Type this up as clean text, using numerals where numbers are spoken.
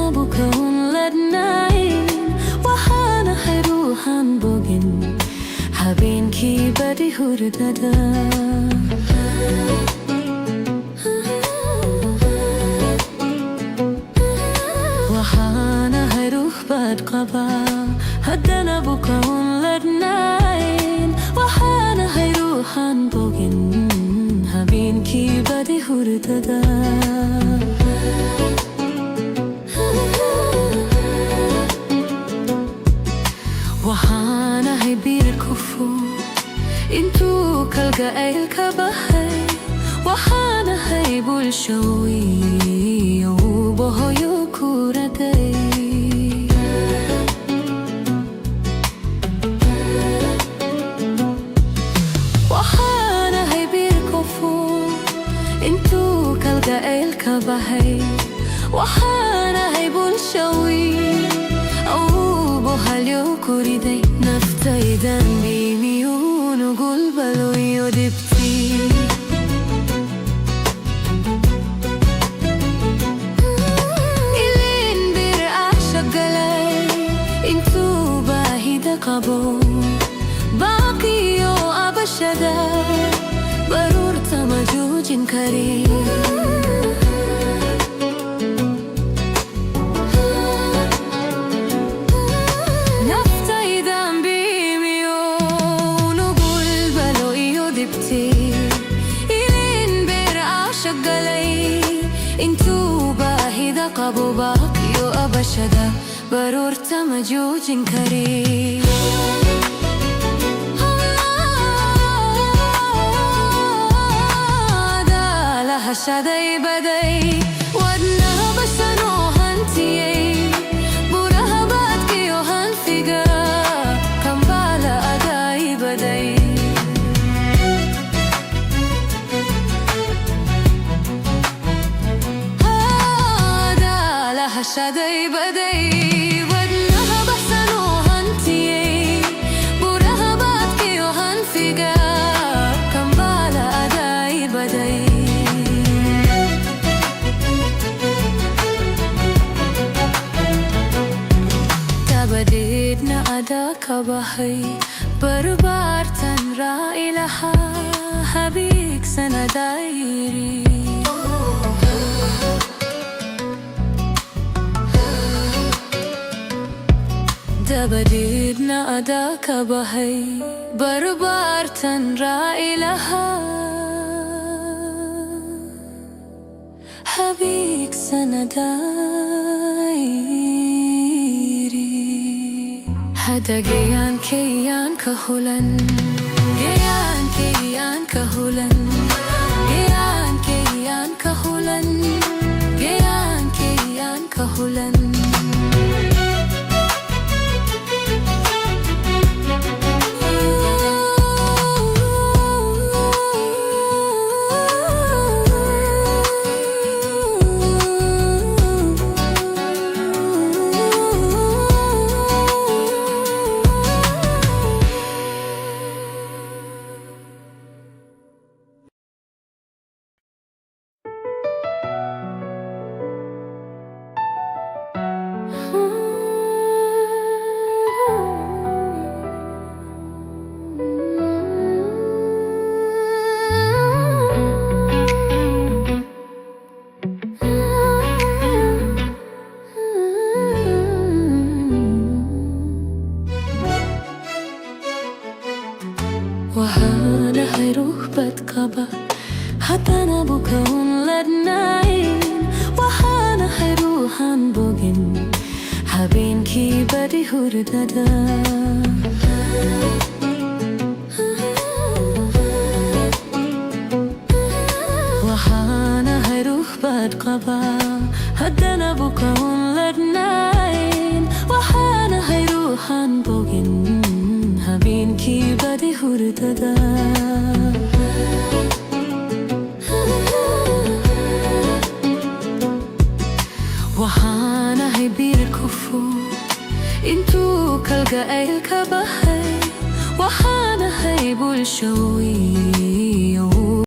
Haddana bukaun ladnain Wahana hayruhan bogin Habin ki badi hurdada Wahana hayruh bad qaba Haddana bukaun ladnain Wahana hayruhan bogin Habin ki badi hurdada Wahana hay bir kufu Intu kalga el kabahay Wahana hay bulshawi Bohoyo kuraday Wahana hay bir kufu Intu kalga el kabahay Wahana hay bulshawi Bohalyo kuriday naftaydan bimiyunu gulbaloyo dipti Ilin bir aşık galay Intu bahida qabo Baqiyo abashada Barur tamajujin karim Intu bahida qabo baqiyo abashada Barur tamajujin karim Dalaha shaday baday Wadnaha basano hantiyay Buraha badkiyo hanfiga Kambala aday baday Shaday baday Wadnaha bahsano hantiyay Buraha badkiyo hanfiga Kambala aday baday Tabadid na ada kabahay Barbartan ra ilaha Habik sanadayri Tabadid na ada kabahay Barbartan ra ilaha Habik sanadayri Hada gayan kayan kahulan Gayan kayan kahulan Gayan kayan kahulan Gayan kayan kahulan Wahana hayruh bad qaba Haddana bukaun ladnain Wahana hayruhan bogin Habin ki badi hurdada Wahana hayruh bad qaba Haddana bukaun ladnain Wahana hayruhan bogin Habin ki badi hurdada Wahana hay bir kufu Intu kalga el kabahay Wahana hay bulshawi